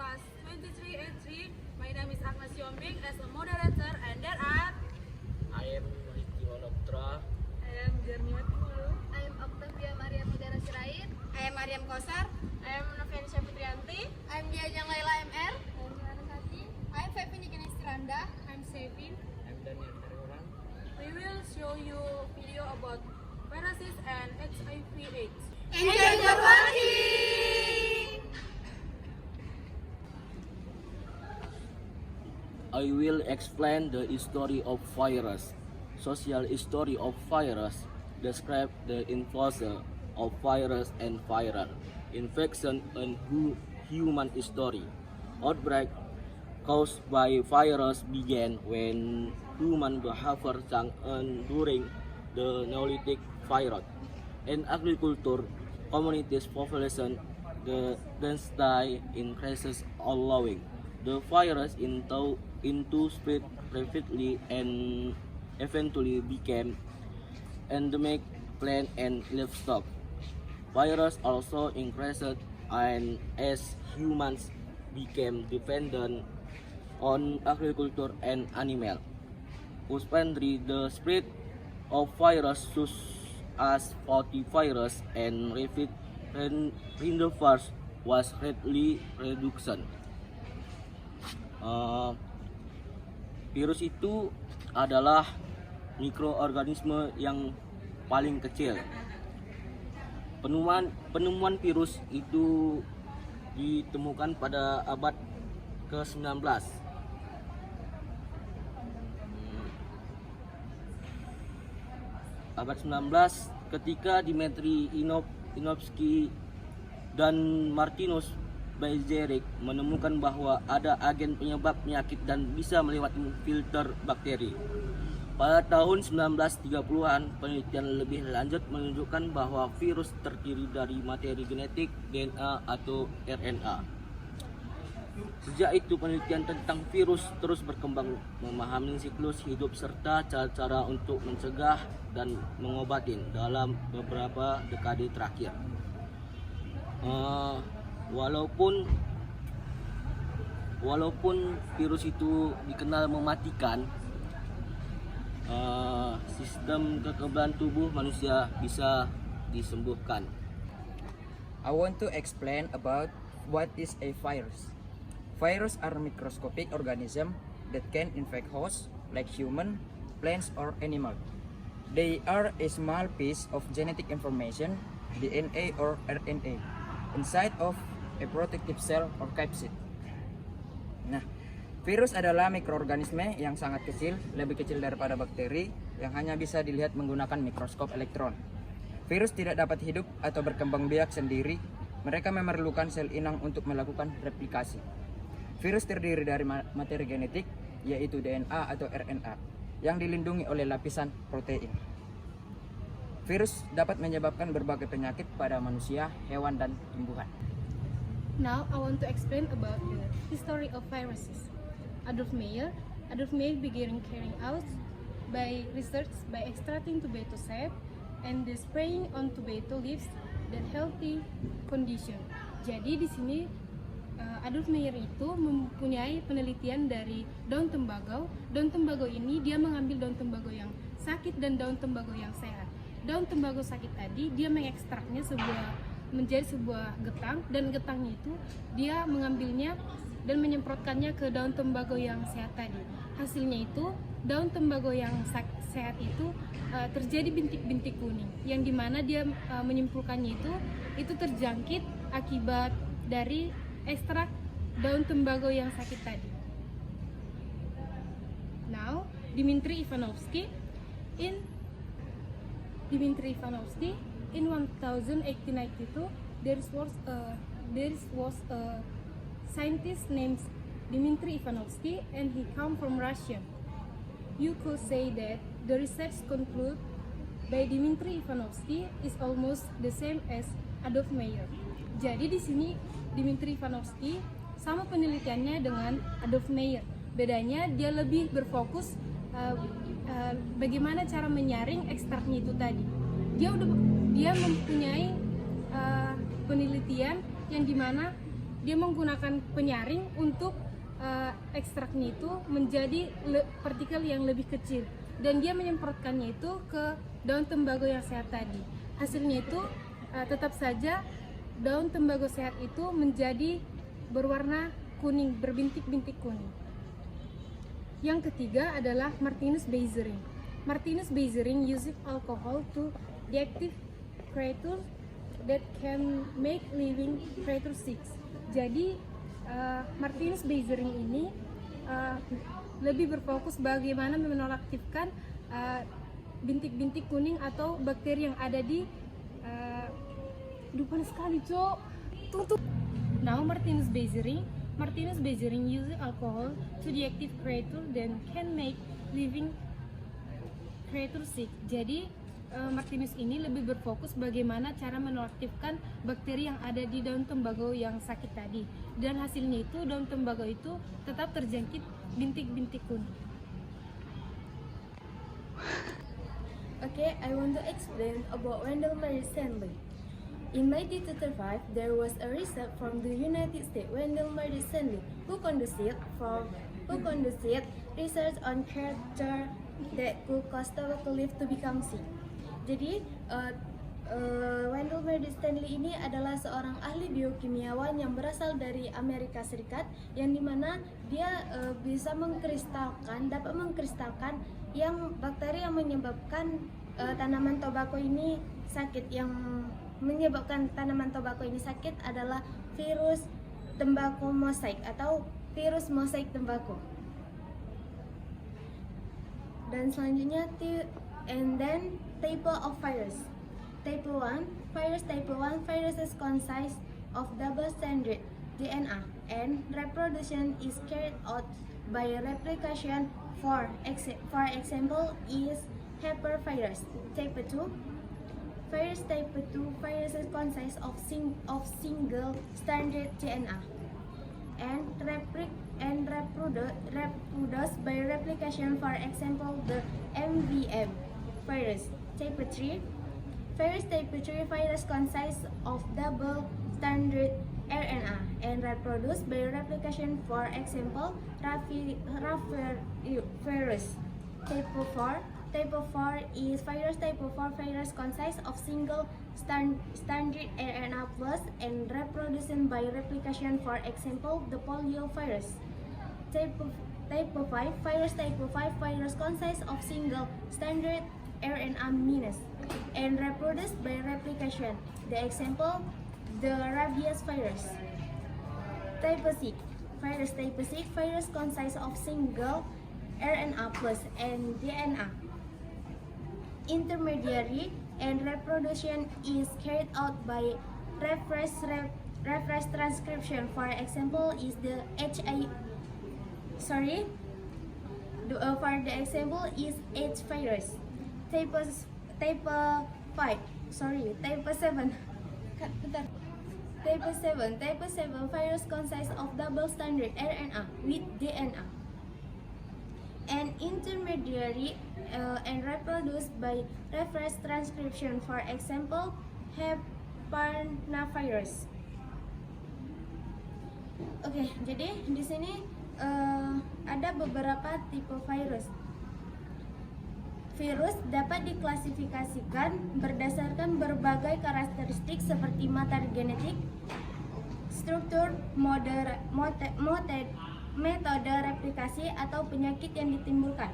class 23A3. My name is Agnes Yombing as a moderator, and there are I am Riki Waloptra. I am Jerniwati Mulu. I am Octavia Maria Putera Sirait. I am Mariam Kosar. I am Novelisha Putrianti. I am Diajang Laila MR. I am Rana Sati. I am Fevin Ikanistriranda. I am Sevin. I am Daniel Terorang. We will show you video about viruses and HIV/AIDS. Enjoy the watching! I will explain the history of virus. Social history of virus describe the influence of virus and viral infection and human history. Outbreak caused by virus began when human behavior changed during the Neolithic period. In agriculture, communities population the density increases, allowing the virus into spread rapidly and eventually became endemic plant and livestock. Virus also increased and as humans became dependent on agriculture and animal husbandry, the spread of virus such as virus and rapid rhinovirus was greatly reduced. Virus itu adalah mikroorganisme yang paling kecil. Penemuan virus itu ditemukan pada abad ke-19. Abad 19 ketika Dimitri Ivanovsky dan Martinus Beijeric menemukan bahwa ada agen penyebab penyakit dan bisa melewati filter bakteri. Pada tahun 1930-an, penelitian lebih lanjut menunjukkan bahwa virus terdiri dari materi genetik, DNA atau RNA. Sejak itu penelitian tentang virus terus berkembang, memahami siklus hidup serta cara-cara untuk mencegah dan mengobati dalam beberapa dekade terakhir. Walaupun virus itu dikenal mematikan, sistem kekebalan tubuh manusia bisa disembuhkan. I want to explain about what is a virus. Viruses are microscopic organisms that can infect hosts like human, plants, or animals. They are a small piece of genetic information, DNA or RNA, inside of a protective cell or capsid. Nah, virus adalah mikroorganisme yang sangat kecil, lebih kecil daripada bakteri, yang hanya bisa dilihat menggunakan mikroskop elektron. Virus tidak dapat hidup atau berkembang biak sendiri, mereka memerlukan sel inang untuk melakukan replikasi. Virus terdiri dari materi genetik, yaitu DNA atau RNA, yang dilindungi oleh lapisan protein. Virus dapat menyebabkan berbagai penyakit pada manusia, hewan, dan tumbuhan. Now I want to explain about the history of viruses. Adolf Meyer began carrying out by research by extracting tomato sap and the spraying on tomato leaves that healthy condition. Jadi di sini Adolf Meyer itu mempunyai penelitian dari daun tembaga. Daun tembaga ini dia mengambil daun tembaga yang sakit dan daun tembaga yang sehat. Daun tembaga sakit tadi dia mengekstraknya menjadi sebuah getang, dan getangnya itu dia mengambilnya dan menyemprotkannya ke daun tembaga yang sehat tadi. Hasilnya itu daun tembaga yang sehat itu terjadi bintik-bintik kuning, yang dimana dia menyimpulkannya itu terjangkit akibat dari ekstrak daun tembaga yang sakit tadi. Now, Dimitri Ivanovsky in 1892, there was a scientist named Dimitri Ivanovsky, and he come from Russia. You could say that the research concluded by Dimitri Ivanovsky is almost the same as Adolf Meyer. Jadi di sini Dimitri Ivanovsky sama penelitiannya dengan Adolf Meyer. Bedanya dia lebih berfokus bagaimana cara menyaring ekstraknya itu tadi. Dia mempunyai penelitian yang dimana dia menggunakan penyaring untuk ekstraknya itu menjadi partikel yang lebih kecil, dan dia menyemprotkannya itu ke daun tembaga yang sehat tadi. Hasilnya itu tetap saja daun tembaga sehat itu menjadi berwarna kuning, berbintik-bintik kuning. Yang ketiga adalah Martinus Beijering. Martinus Beijering uses alcohol to deactivate creatures that can make living creatures sick. Jadi Martinus Beijering ini lebih berfokus bagaimana menonaktifkan bintik-bintik kuning atau bakteri yang ada di lupa sekali, Cok. Tutup. Now Martinus Beijering uses alcohol to deactivate creatures that can make living creatures sick. Jadi Martinus ini lebih berfokus bagaimana cara menonaktifkan bakteri yang ada di daun tembaga yang sakit tadi, dan hasilnya itu daun tembaga itu tetap terjangkit bintik-bintik kuning. Okay, I want to explain about Wendell Mary Stanley. In 1935, there was a research from the United States, Wendell Mary Stanley, who conducted research on character that could cause tobacco leaf to become sick. Jadi, Wendell Mary Stanley ini adalah seorang ahli biokimiawan yang berasal dari Amerika Serikat, yang dimana dia dapat mengkristalkan yang bakteri yang menyebabkan tanaman tobacco ini sakit. Yang menyebabkan tanaman tobacco ini sakit adalah virus tembakau mosaik atau virus mosaik tembakau. Dan selanjutnya type of virus. Type 1 viruses consist of double-stranded DNA, and reproduction is carried out by replication. For example, is herpesvirus. Type 2 viruses consist of single-stranded DNA, and reproduce by replication. For example, the MVM virus. Type 3 virus consists of double-stranded RNA and reproduce by replication. For example, Rafavirus. Type 4 virus consists of single-stranded RNA plus and reproducing by replication. For example, the poliovirus. Type 5 virus consists of single-stranded RNA minus and reproduced by replication. The example, the rabies virus. Type 6 virus consists of single RNA plus and DNA. Intermediary and reproduction is carried out by reverse transcription. For example, is the H virus. Type 7 virus consists of double-stranded RNA with DNA and intermediary and reproduced by reverse transcription. For example, Hepanavirus. Oke, jadi di sini ada beberapa tipe virus. Virus dapat diklasifikasikan berdasarkan berbagai karakteristik seperti materi genetik, struktur, metode replikasi, atau penyakit yang ditimbulkan.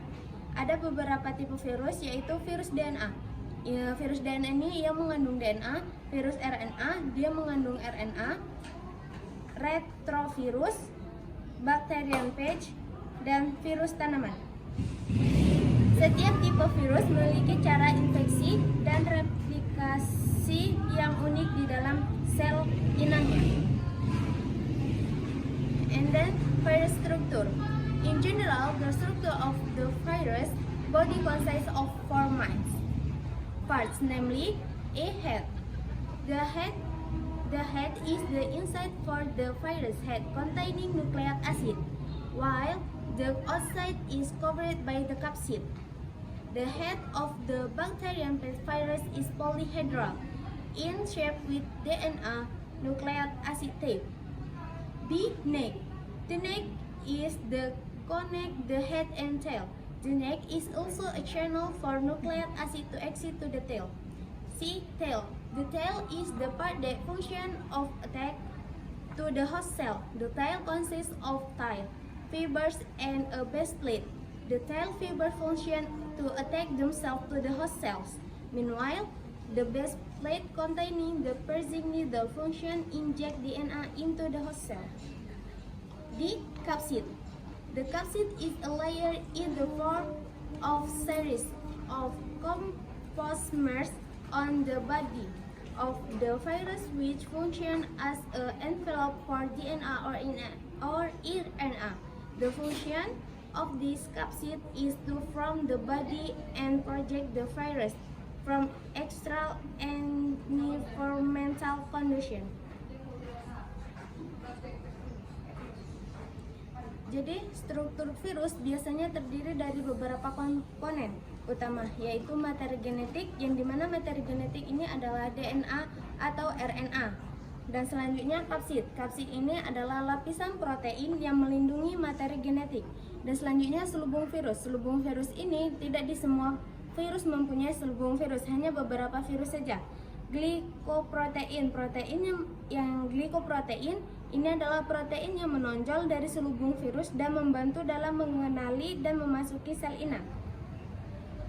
Ada beberapa tipe virus, yaitu virus DNA. Virus DNA ini ia mengandung DNA, virus RNA dia mengandung RNA, retrovirus, bacterial phage, dan virus tanaman. Setiap tipe virus memiliki cara infeksi dan replikasi yang unik di dalam sel inangnya. And then virus structure. In general, the structure of the virus body consists of 4 main parts, namely a head. The head is the inside for the virus head containing nucleic acid, while the outside is covered by the capsid. The head of the bacterium virus is polyhedral in shape with DNA nucleic acid tape. The neck. The neck is the connect the head and tail. The neck is also a channel for nucleic acid to exit to the tail. C. Tail. The tail is the part that functions of attack to the host cell. The tail consists of tail fibers and a base plate. The tail fiber function to attach themselves to the host cells. Meanwhile, the base plate containing the piercing needle function inject DNA into the host cell. D. Capsid. The capsid is a layer in the form of series of composomers on the body of the virus which function as an envelope for DNA or RNA. The function of this capsid is to form the body and project the virus from external environmental condition. Jadi, struktur virus biasanya terdiri dari beberapa komponen utama, yaitu materi genetik, yang dimana materi genetik ini adalah DNA atau RNA. Dan selanjutnya kapsid. Kapsid ini adalah lapisan protein yang melindungi materi genetik. Dan selanjutnya selubung virus. Selubung virus ini tidak di semua virus mempunyai selubung virus, hanya beberapa virus saja. Glikoprotein. Protein yang glikoprotein ini adalah protein yang menonjol dari selubung virus dan membantu dalam mengenali dan memasuki sel inang.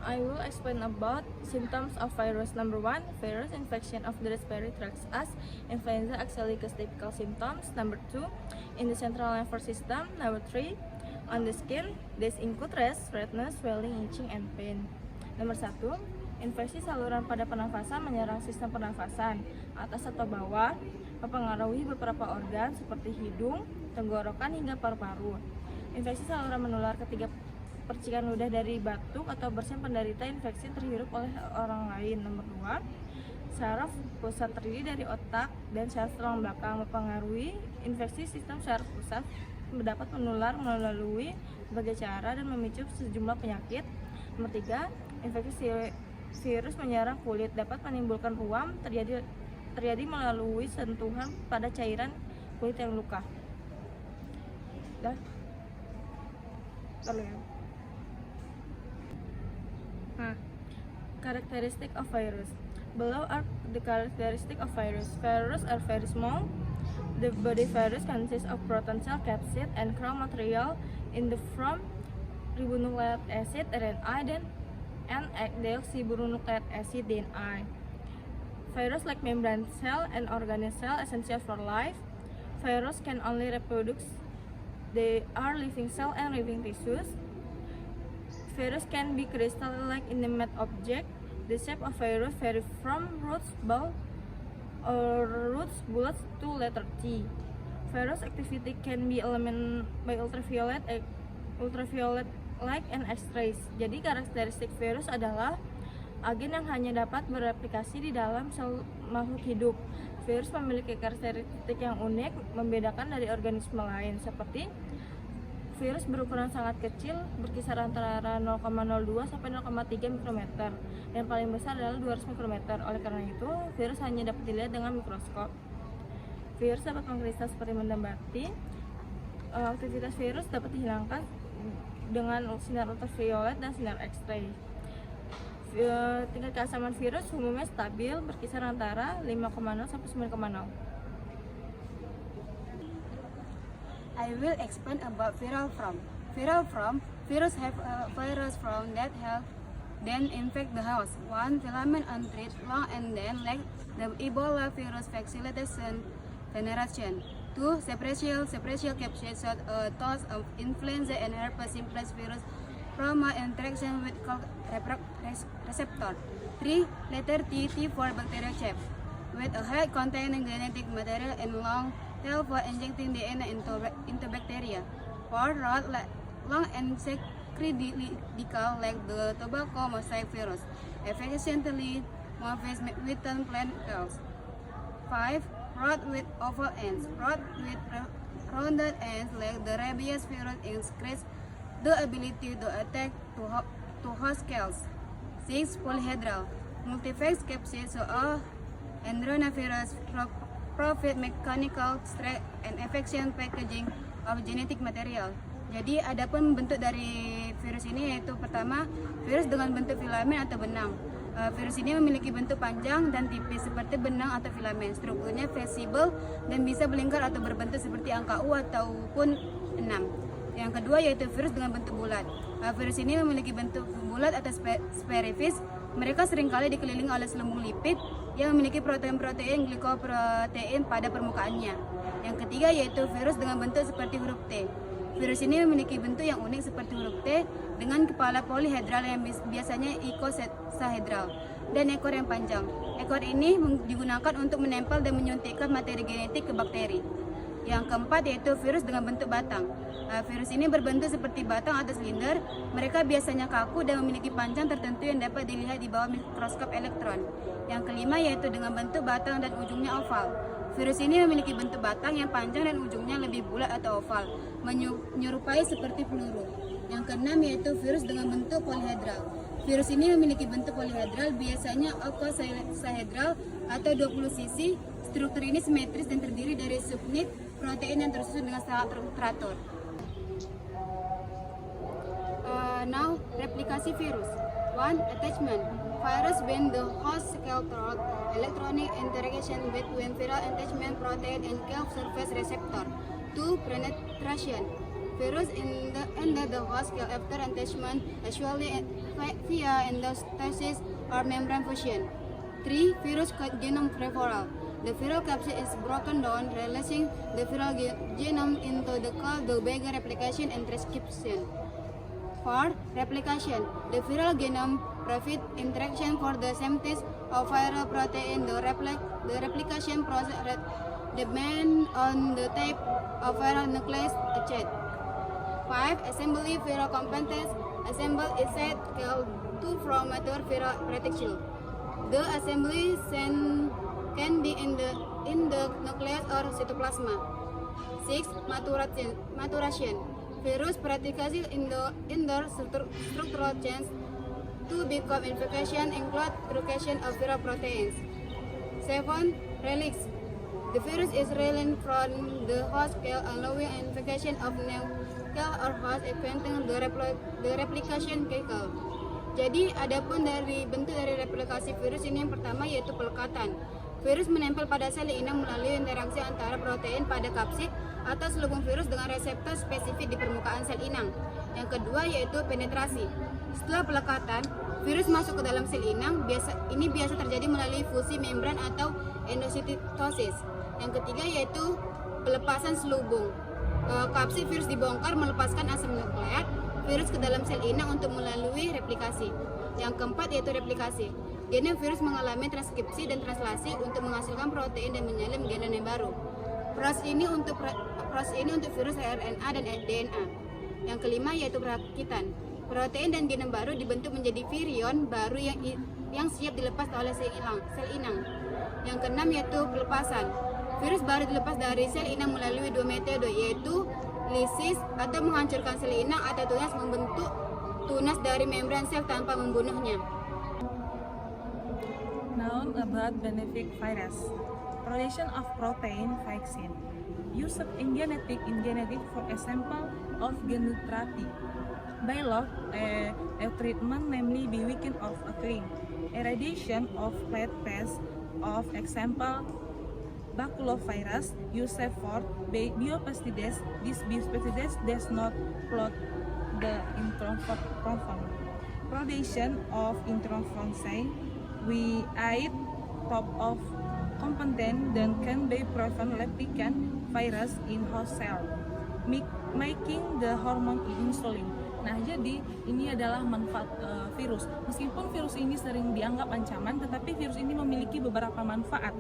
I will explain about symptoms of virus. Number 1, virus infection of the respiratory tract as influenza actually cause typical symptoms. Number 2, in the central nervous system. Number 3, on the skin. These include rash, redness, swelling, itching, and pain. Nomor 1, infeksi saluran pada pernafasan menyerang sistem pernafasan atas atau bawah, mempengaruhi beberapa organ seperti hidung, tenggorokan, hingga paru-paru. Infeksi saluran menular ketika percikan ludah dari batuk atau bersin penderita infeksi terhirup oleh orang lain. Nomor 2, saraf pusat terdiri dari otak dan saraf tulang belakang, mempengaruhi infeksi sistem saraf pusat dapat menular melalui berbagai cara dan memicu sejumlah penyakit. Nomor 3, infeksi virus menyerang kulit dapat menimbulkan ruam terjadi melalui sentuhan pada cairan kulit yang luka. Characteristic of virus. Below are the characteristic of virus. Virus are very small. The body virus consists of proton cell capsid and crown material in the form ribonucleic acid RNA and deoxyribonucleic acid DNA. Virus like membrane cell and organelle cell essential for life. Virus can only reproduce. They are living cell and living tissues. Virus can be crystal-like inanimate object. The shape of virus vary from roots ball or roots bullets to letter T. Virus activity can be eliminated by ultraviolet light and X-rays. Jadi karakteristik virus adalah agen yang hanya dapat bereplikasi di dalam sel makhluk hidup. Virus memiliki karakteristik yang unik, membedakan dari organisme lain, seperti virus berukuran sangat kecil, berkisar antara 0,02 sampai 0,3 mikrometer. Yang paling besar adalah 200 mikrometer. Oleh karena itu, virus hanya dapat dilihat dengan mikroskop. Virus dapat mengkristal seperti mendambati. Aktivitas virus dapat dihilangkan dengan sinar ultraviolet dan sinar X-ray. Tingkat keasaman virus umumnya stabil, berkisar antara 5,0 sampai 9,0. I will explain about viral form. Viral form, virus have a virus form that help then infect the host. 1. Filament untreated long and then like the Ebola virus vaccination generation. 2. Separatial capsid shot a dose of influenza and herpes simplex virus from an interaction with receptor. 3. Letter T, T4 bacterial chap with a high containing genetic material and long tail for injecting DNA into bacteria. 4. Long and sacridical like the tobacco mosaic virus, efficiently moves with plant cells. 5. Rod with oval ends. Rod with rounded ends like the rabies virus increase the ability to attack to host cells. 6. Polyhedral multifex capsid so a adenovirus profit mechanical strength and efficient packaging of genetic material. Jadi adapun bentuk dari virus ini yaitu pertama, virus dengan bentuk filamen atau benang. Virus ini memiliki bentuk panjang dan tipis seperti benang atau filamen. Strukturnya fleksibel dan bisa melingkar atau berbentuk seperti angka U ataupun 6. Yang kedua yaitu virus dengan bentuk bulat. Virus ini memiliki bentuk bulat atau spherifis. Mereka seringkali dikelilingi oleh selembung lipid yang memiliki protein-protein glikoprotein pada permukaannya. Yang ketiga yaitu virus dengan bentuk seperti huruf T. Virus ini memiliki bentuk yang unik seperti huruf T dengan kepala polihedral yang biasanya icosahedral dan ekor yang panjang. Ekor ini digunakan untuk menempel dan menyuntikkan materi genetik ke bakteri. Yang keempat yaitu virus dengan bentuk batang. Virus ini berbentuk seperti batang atau silinder. Mereka biasanya kaku dan memiliki panjang tertentu yang dapat dilihat di bawah mikroskop elektron. Yang kelima yaitu dengan bentuk batang dan ujungnya oval. Virus ini memiliki bentuk batang yang panjang dan ujungnya lebih bulat atau oval, menyerupai seperti peluru. Yang keenam yaitu virus dengan bentuk polihedral. Virus ini memiliki bentuk polihedral, biasanya octahedral atau 20 sisi. Struktur ini simetris dan terdiri dari subunit protein yang tersusun dengan sangat teratur. Now, replikasi virus. 1. Attachment. Virus when the host skeletal electronic interaction between viral attachment protein and cell surface receptor. 2. Penetration. Virus enter the host cell after attachment, usually via endostasis or membrane fusion. 3. Virus genome referral. The viral capsid is broken down, releasing the viral genome into the cell to begin replication and transcription. 4. Replication. The viral genome provides interaction for the synthesis of viral protein. The replication process depends on the type of viral nucleus attached. 5. Assembly viral components. Assemble is set to from mature viral reticule. The assembly can be in the nucleus or cytoplasma. 6. Maturation. Virus practically in the structural change to become infection include truncation of viral proteins. 7. Relics. The virus is released from the host cell, allowing infection of new cell or host, preventing the replication cycle. Jadi, adapun dari bentuk dari replikasi virus ini yang pertama yaitu pelekatan. Virus menempel pada sel inang melalui interaksi antara protein pada kapsid atau selubung virus dengan reseptor spesifik di permukaan sel inang. Yang kedua yaitu penetrasi. Setelah pelekatan, virus masuk ke dalam sel inang. Ini biasa terjadi melalui fusi membran atau endositosis. Yang ketiga yaitu pelepasan selubung. Kapsid virus dibongkar melepaskan asam nukleat virus ke dalam sel inang untuk melalui replikasi. Yang keempat yaitu replikasi. Genom virus mengalami transkripsi dan translasi untuk menghasilkan protein dan menyalin genom yang baru. Proses ini untuk virus RNA dan DNA. Yang kelima yaitu perakitan. Protein dan genom baru dibentuk menjadi virion baru yang siap dilepas oleh sel inang. Yang keenam yaitu pelepasan. Virus baru dilepas dari sel inang melalui dua metode yaitu lisis atau menghancurkan sel inang atau tunas membentuk tunas dari membran sel tanpa membunuhnya. Now about benefic virus. Production of protein vaccine. Used in genetic for example of genotherapy. By law, a treatment namely be weakened of a claim. Irradiation of plate paste of example baculovirus used for biopesticides. This biopesticides does not plot the intron. Production of intron we add top of component then can be prevent replicant virus in host cell, making the hormone insulin. Nah, jadi ini adalah manfaat virus. Meskipun virus ini sering dianggap ancaman, tetapi virus ini memiliki beberapa manfaat.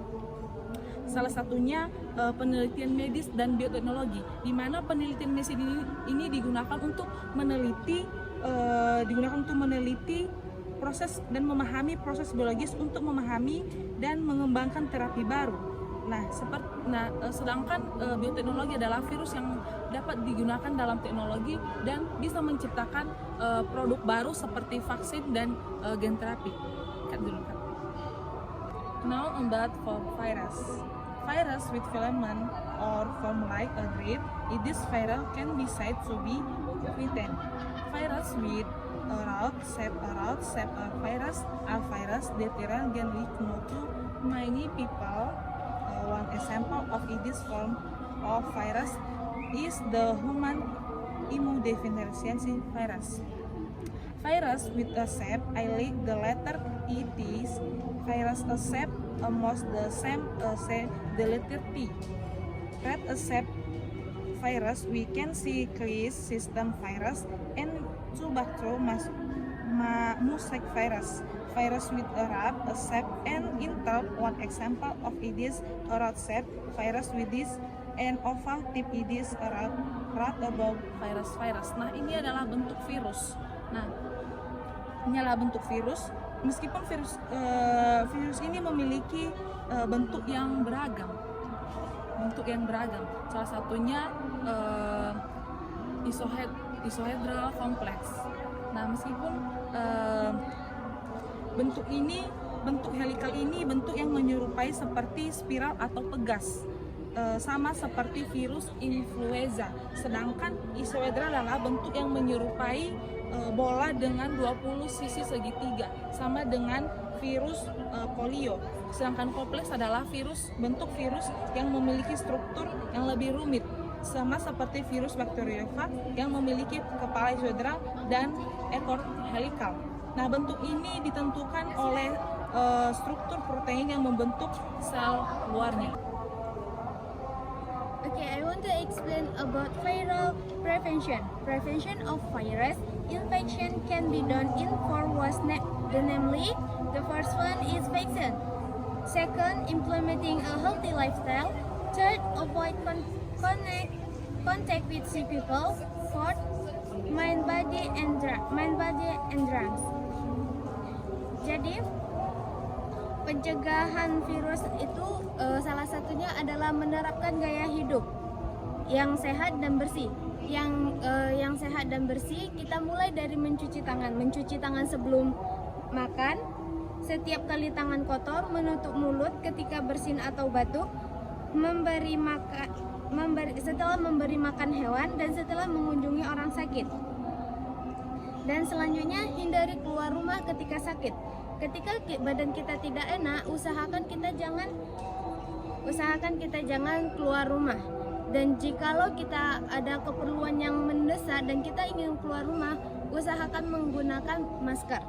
Salah satunya penelitian medis dan bioteknologi, di mana penelitian medis ini digunakan untuk meneliti proses dan memahami proses biologis untuk memahami dan mengembangkan terapi baru. Sedangkan bioteknologi adalah virus yang dapat digunakan dalam teknologi dan bisa menciptakan produk baru seperti vaksin dan gen terapi. Now about for virus. virus with filament or form like a grape, this virus can be said to be potent. Virus with a round shape a virus are virus that generally known to many people. One example of this form of virus is the human immunodeficiency virus. Virus with a shape, I like the letter E. Virus a shape almost the same as the letter T. Red a shape virus, we can see clear system virus and tobacco mosaic virus. Virus with a rab, a shape, and inter. One example of it is a rod shape virus with this and oval tip it is a rod about virus. Nah, ini adalah bentuk virus. Nah, ini adalah bentuk virus. Meskipun virus ini memiliki bentuk yang beragam. Salah satunya isohedral kompleks. Nah, meskipun bentuk helikal ini bentuk yang menyerupai seperti spiral atau pegas, sama seperti virus influenza. Sedangkan isohedral adalah bentuk yang menyerupai bola dengan 20 sisi segitiga, sama dengan virus polio. Sedangkan kompleks adalah bentuk virus yang memiliki struktur yang lebih rumit, sama seperti virus bakteriofag yang memiliki kepala isohedral dan ekor helikal. Nah, bentuk ini ditentukan oleh struktur protein yang membentuk sel luarnya. Okay, I want to explain about viral prevention. Prevention of virus infection can be done in 4 ways, namely, the first one is vaccine. Second, implementing a healthy lifestyle. Third, avoid contact with sick people. Fourth, mind, body, and drugs. Jadi, pencegahan virus itu salah satunya adalah menerapkan gaya hidup yang sehat dan bersih. Yang sehat dan bersih kita mulai dari mencuci tangan sebelum makan, setiap kali tangan kotor, menutup mulut ketika bersin atau batuk, setelah memberi makan hewan dan setelah mengunjungi orang sakit. Dan selanjutnya hindari keluar rumah ketika sakit. Ketika badan kita tidak enak, usahakan kita jangan keluar rumah. Dan jikalau kita ada keperluan yang mendesak dan kita ingin keluar rumah, usahakan menggunakan masker.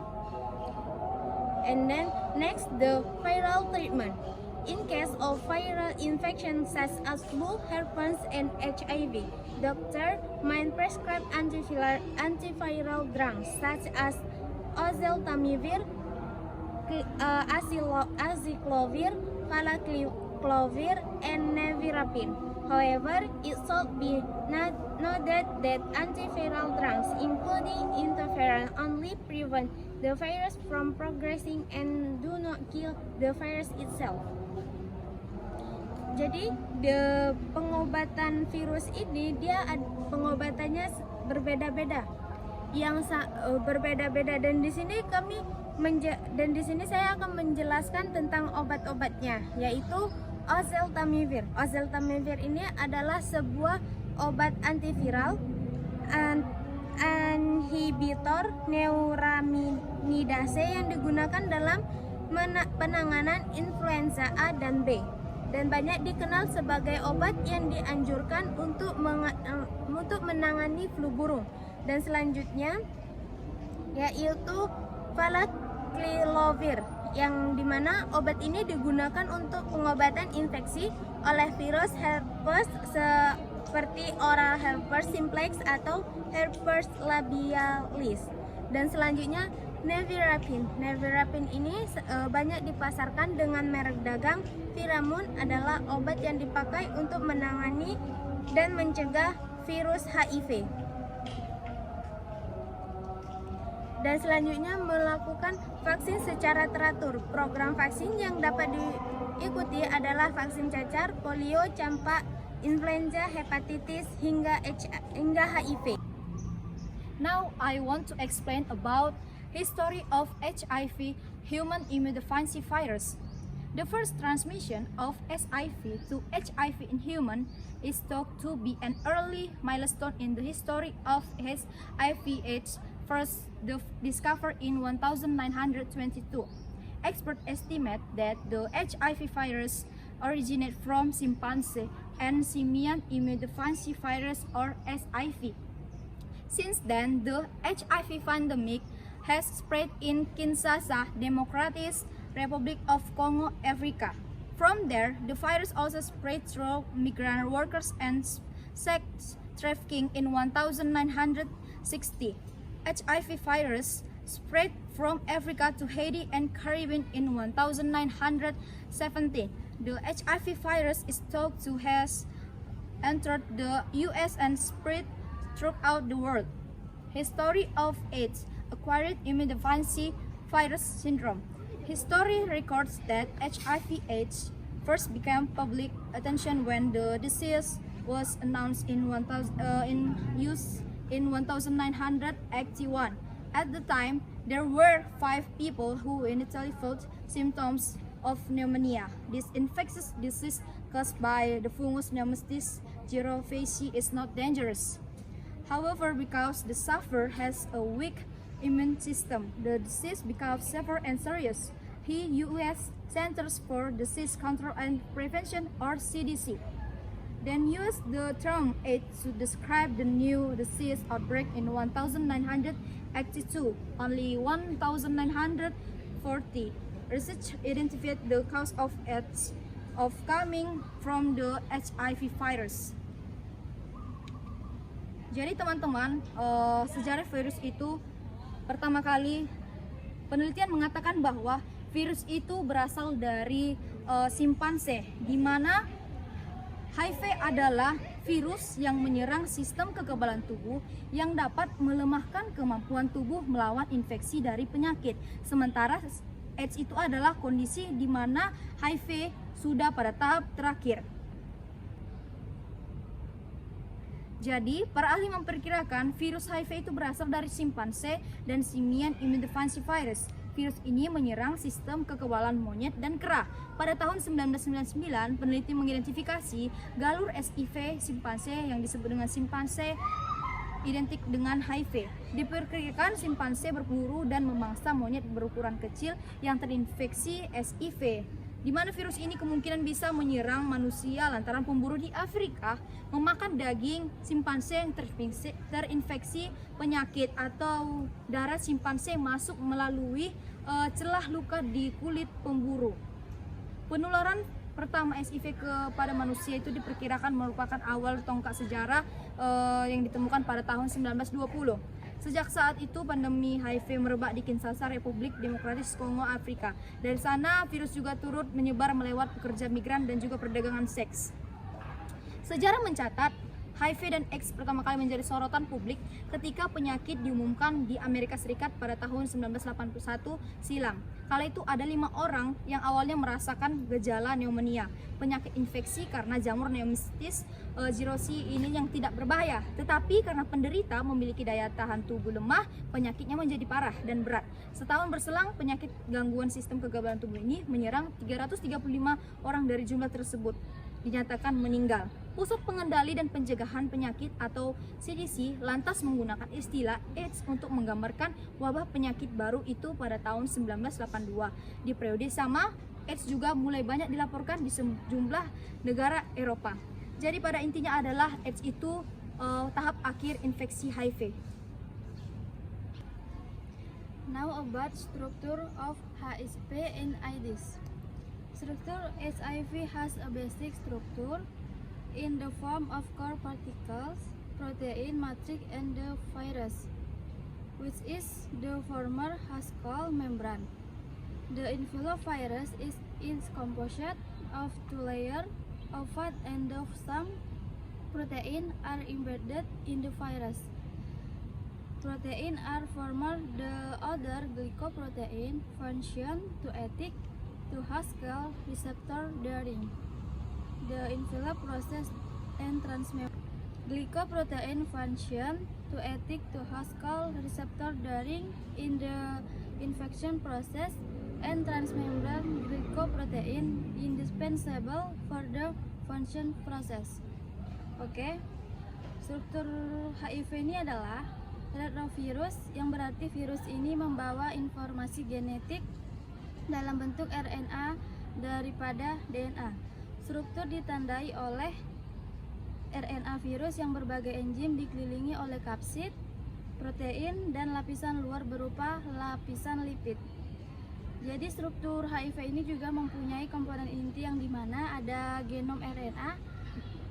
And then next, the viral treatment. In case of viral infection such as flu, herpes, and HIV, doctor might prescribe antiviral drugs such as oseltamivir, acyclovir, valaciclovir, and nevirapine. However, it should be noted that antiviral drugs, including interferon, only prevent the virus from progressing and do not kill the virus itself. Jadi, pengobatan virus ini pengobatannya berbeda-beda, dan di sini saya akan menjelaskan tentang obat-obatnya, yaitu oseltamivir. Oseltamivir ini adalah sebuah obat antiviral, inhibitor neuraminidase yang digunakan dalam penanganan influenza A dan B, dan banyak dikenal sebagai obat yang dianjurkan untuk menangani flu burung. Dan selanjutnya yaitu valaciclovir, yang dimana obat ini digunakan untuk pengobatan infeksi oleh virus herpes seperti oral herpes simplex atau herpes labialis. Dan selanjutnya nevirapine. Nevirapine ini banyak dipasarkan dengan merek dagang. Viramun adalah obat yang dipakai untuk menangani dan mencegah virus HIV. Dan selanjutnya melakukan vaksin secara teratur. Program vaksin yang dapat diikuti adalah vaksin cacar, polio, campak, influenza, hepatitis, hingga HIV. Now I want to explain about history of HIV, human immunodeficiency virus. The first transmission of SIV to HIV in human is thought to be an early milestone in the history of HIV/AIDS, first discovered in 1922. Experts estimate that the HIV virus originated from chimpanzee and simian immunodeficiency virus or SIV. Since then, the HIV pandemic has spread in Kinshasa, Democratic Republic of Congo, Africa. From there, the virus also spread through migrant workers and sex trafficking in 1960. HIV virus spread from Africa to Haiti and Caribbean in 1917. The HIV virus is thought to have entered the US and spread throughout the world. History of AIDS, acquired immunodeficiency virus syndrome. History records that HIV/AIDS first became public attention when the disease was announced in 1981. At the time, there were 5 people who initially felt symptoms of pneumonia. This infectious disease caused by the fungus Pneumocystis jirovecii is not dangerous. However, because the sufferer has a weak immune system, the disease becomes severe and serious. U.S. Centers for Disease Control and Prevention, or CDC, then used the term AIDS to describe the new disease outbreak in 1982. Only 1940 research identified the cause of AIDS of coming from the HIV virus. Jadi teman-teman, sejarah virus itu pertama kali penelitian mengatakan bahwa virus itu berasal dari simpanse, di mana HIV adalah virus yang menyerang sistem kekebalan tubuh yang dapat melemahkan kemampuan tubuh melawan infeksi dari penyakit. Sementara AIDS itu adalah kondisi di mana HIV sudah pada tahap terakhir. Jadi, para ahli memperkirakan virus HIV itu berasal dari simpanse dan simian immunodeficiency virus. Virus ini menyerang sistem kekebalan monyet dan kera. Pada tahun 1999, peneliti mengidentifikasi galur SIV simpanse yang disebut dengan simpanse identik dengan HIV. Diperkirakan simpanse berburu dan memangsa monyet berukuran kecil yang terinfeksi SIV, di mana virus ini kemungkinan bisa menyerang manusia lantaran pemburu di Afrika memakan daging simpanse yang terinfeksi penyakit atau darah simpanse masuk melalui celah luka di kulit pemburu. Penularan pertama SIV kepada manusia itu diperkirakan merupakan awal tonggak sejarah yang ditemukan pada tahun 1920. Sejak saat itu pandemi HIV merebak di Kinshasa, Republik Demokratis Kongo, Afrika. Dari sana virus juga turut menyebar melewat pekerja migran dan juga perdagangan seks. Sejarah mencatat HIV dan AIDS pertama kali menjadi sorotan publik ketika penyakit diumumkan di Amerika Serikat pada tahun 1981 silam. Kala itu ada 5 orang yang awalnya merasakan gejala pneumonia, penyakit infeksi karena jamur Pneumocystis jirovecii ini yang tidak berbahaya. Tetapi karena penderita memiliki daya tahan tubuh lemah, penyakitnya menjadi parah dan berat. Setahun berselang, penyakit gangguan sistem kekebalan tubuh ini menyerang 335 orang dari jumlah tersebut dinyatakan meninggal. Pusat Pengendali dan Pencegahan Penyakit atau CDC lantas menggunakan istilah AIDS untuk menggambarkan wabah penyakit baru itu pada tahun 1982. Di periode sama, AIDS juga mulai banyak dilaporkan di sejumlah negara Eropa. Jadi pada intinya adalah AIDS itu tahap akhir infeksi HIV. Now about structure of HIV and AIDS. Structure HIV has a basic structure in the form of core particles, protein matrix, and the virus, which is the former Haskell membrane. The envelope virus is composed of 2 layers of fat, and some protein are embedded in the virus. Protein are formed the other glycoprotein function to attack to Haskell receptor during the envelope process and transmembrane. Glycoprotein function to attack to Haskell receptor during in the infection process and transmembrane glycoprotein indispensable for the function process. Oke, struktur HIV ini adalah retrovirus, yang berarti virus ini membawa informasi genetik dalam bentuk RNA daripada DNA. Struktur ditandai oleh RNA virus yang berbagai enzim dikelilingi oleh kapsid, protein, dan lapisan luar berupa lapisan lipid. Jadi struktur HIV ini juga mempunyai komponen inti yang dimana ada genom RNA.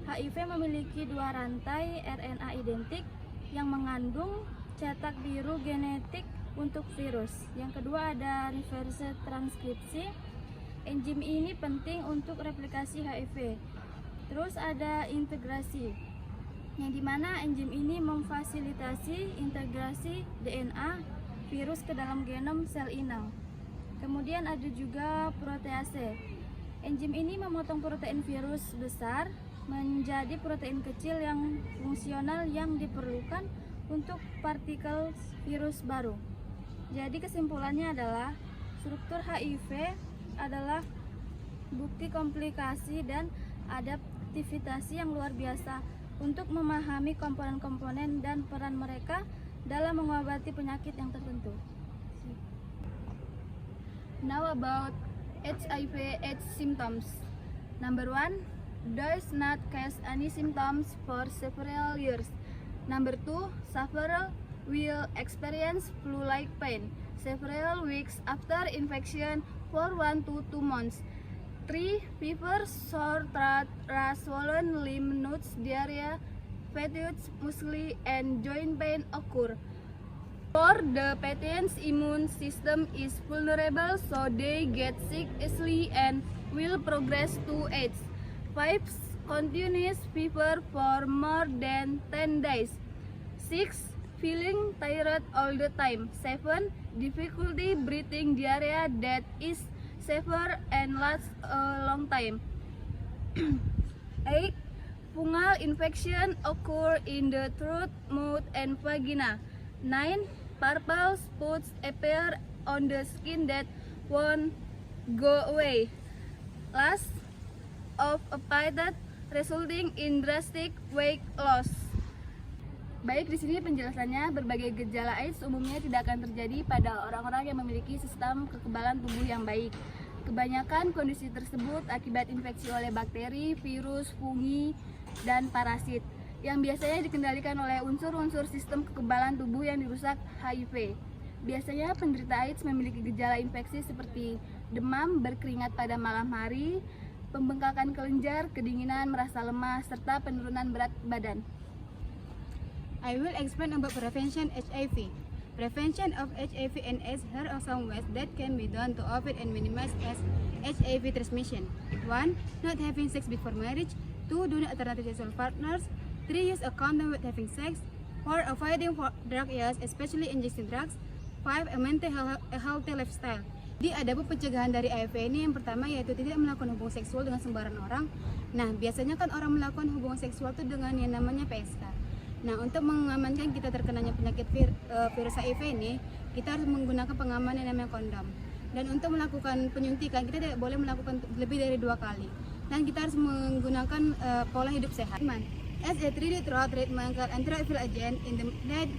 HIV memiliki dua rantai RNA identik yang mengandung cetak biru genetik untuk virus. Yang kedua ada reverse transkripsi. Enzim ini penting untuk replikasi HIV. Terus ada integrasi, yang dimana enzim ini memfasilitasi integrasi DNA virus ke dalam genom sel inang. Kemudian ada juga protease. Enzim ini memotong protein virus besar menjadi protein kecil yang fungsional yang diperlukan untuk partikel virus baru. Jadi kesimpulannya adalah struktur HIV adalah bukti komplikasi dan adaptivitas yang luar biasa untuk memahami komponen-komponen dan peran mereka dalam mengobati penyakit yang tertentu. Now about HIV/AIDS symptoms. Number 1, does not cause any symptoms for several years. Number 2, sufferer will experience flu-like pain several weeks after infection for 1 to 2 months. 3, fever, sore throat, rash, swollen lymph nodes, diarrhea, fatigue, muscle, and joint pain occur. 4, the patient's immune system is vulnerable, so they get sick easily and will progress to AIDS. 5, continuous fever for more than 10 days. 6, feeling tired all the time. 7, difficulty breathing, diarrhea that is severe and lasts a long time. 8, fungal infection occur in the throat, mouth, and vagina. 9, purple spots appear on the skin that won't go away. Last of a pilot resulting in drastic weight loss. Baik, di sini penjelasannya, berbagai gejala AIDS umumnya tidak akan terjadi pada orang-orang yang memiliki sistem kekebalan tubuh yang baik. Kebanyakan kondisi tersebut akibat infeksi oleh bakteri, virus, fungi, dan parasit yang biasanya dikendalikan oleh unsur-unsur sistem kekebalan tubuh yang dirusak HIV. Biasanya penderita AIDS memiliki gejala infeksi seperti demam, berkeringat pada malam hari, pembengkakan kelenjar, kedinginan, merasa lemah, serta penurunan berat badan. I will explain about prevention HIV. Prevention of HIV and AIDS. Here are some ways that can be done to avoid and minimize HIV transmission. 1. Not having sex before marriage. 2. Do not alternative sexual partners. 3. Use a condom when having sex. 4. Avoiding drug use, especially injection drugs. 5. Maintain a healthy lifestyle. Jadi ada pencegahan dari HIV ini, yang pertama yaitu tidak melakukan hubungan seksual dengan sembarang orang. Nah, biasanya kan orang melakukan hubungan seksual itu dengan yang namanya PSK. Nah, untuk mengamankan kita terkenanya penyakit virus HIV ini, kita harus menggunakan pengaman yang namanya kondom. Dan untuk melakukan penyuntikan, kita tidak boleh melakukan lebih dari 2 kali. Dan kita harus menggunakan pola hidup sehat. As a treated throughout treatment antiretroviral agent in the net,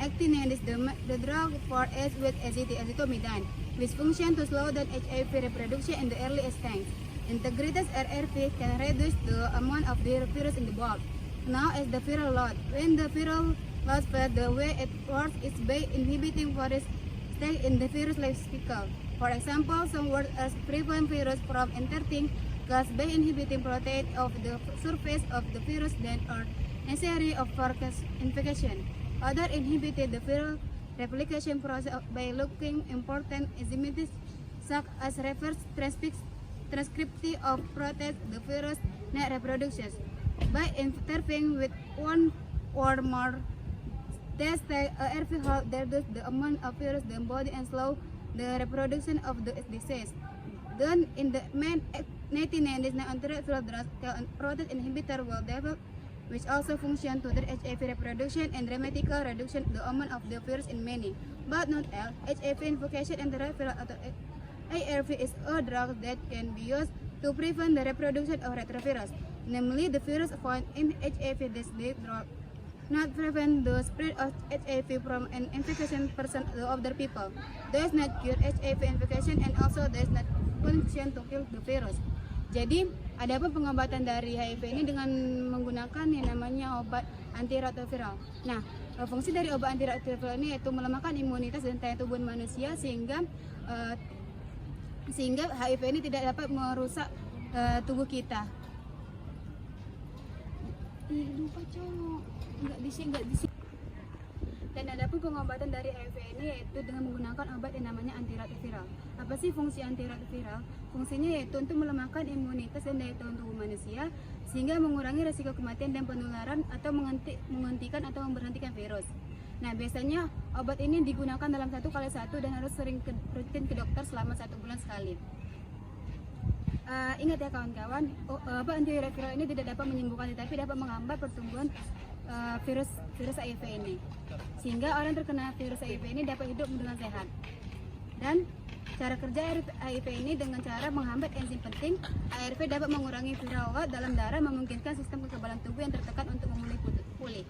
actinium is the drug for AIDS with azithromycin, which function to slow down HIV reproduction in the early stage. Integrated RRV can reduce the amount of the virus in the blood. Now as the viral load. When the viral load spread, the way it works is by inhibiting virus stay in the virus life cycle. For example, some words prevent virus from entering gas by inhibiting protein of the surface of the virus that are necessary of infection. Other inhibited the viral replication process by looking important enzymes such as reverse transcription of protein the virus net reproduction. By interfering with one or more tests, ARV help reduce the amount of virus in the body and slow the reproduction of the disease. Then, in the main 1990s, antiretroviral drugs protein inhibitor will develop, which also function to the HIV reproduction and dramatically reduction the amount of the virus in many, but not all, HIV infection and antiretroviral ARV is a drug that can be used to prevent the reproduction of retrovirus, namely the virus found in HIV. This drug not prevent the spread of HIV from an infection person to other people, does not cure HIV infection, and also does not function to kill the virus. Jadi, adapun pengobatan dari HIV ini dengan menggunakan yang namanya obat antiretroviral. Nah, fungsi dari obat antiretroviral ini yaitu melemahkan imunitas dan daya tubuh manusia sehingga HIV ini tidak dapat merusak tubuh kita. Lupa cowok, nggak di sini. Dan adapun pengobatan dari HIV ini yaitu dengan menggunakan obat yang namanya antiretroviral. Apa sih fungsi antiretroviral? Fungsinya yaitu untuk melemahkan imunitas dan daya tahan tubuh manusia sehingga mengurangi risiko kematian dan penularan atau menghentikan atau memberhentikan virus. Nah, biasanya obat ini digunakan dalam 1 kali 1 dan harus rutin ke dokter selama 1 bulan sekali. Ingat ya kawan-kawan, obat antiretroviral ini tidak dapat menyembuhkan tetapi dapat menghambat pertumbuhan virus HIV ini, sehingga orang terkena virus HIV ini dapat hidup dengan sehat. Dan cara kerja HIV ini dengan cara menghambat enzim penting, ARV dapat mengurangi viral load dalam darah, memungkinkan sistem kekebalan tubuh yang tertekan untuk memulih pulih.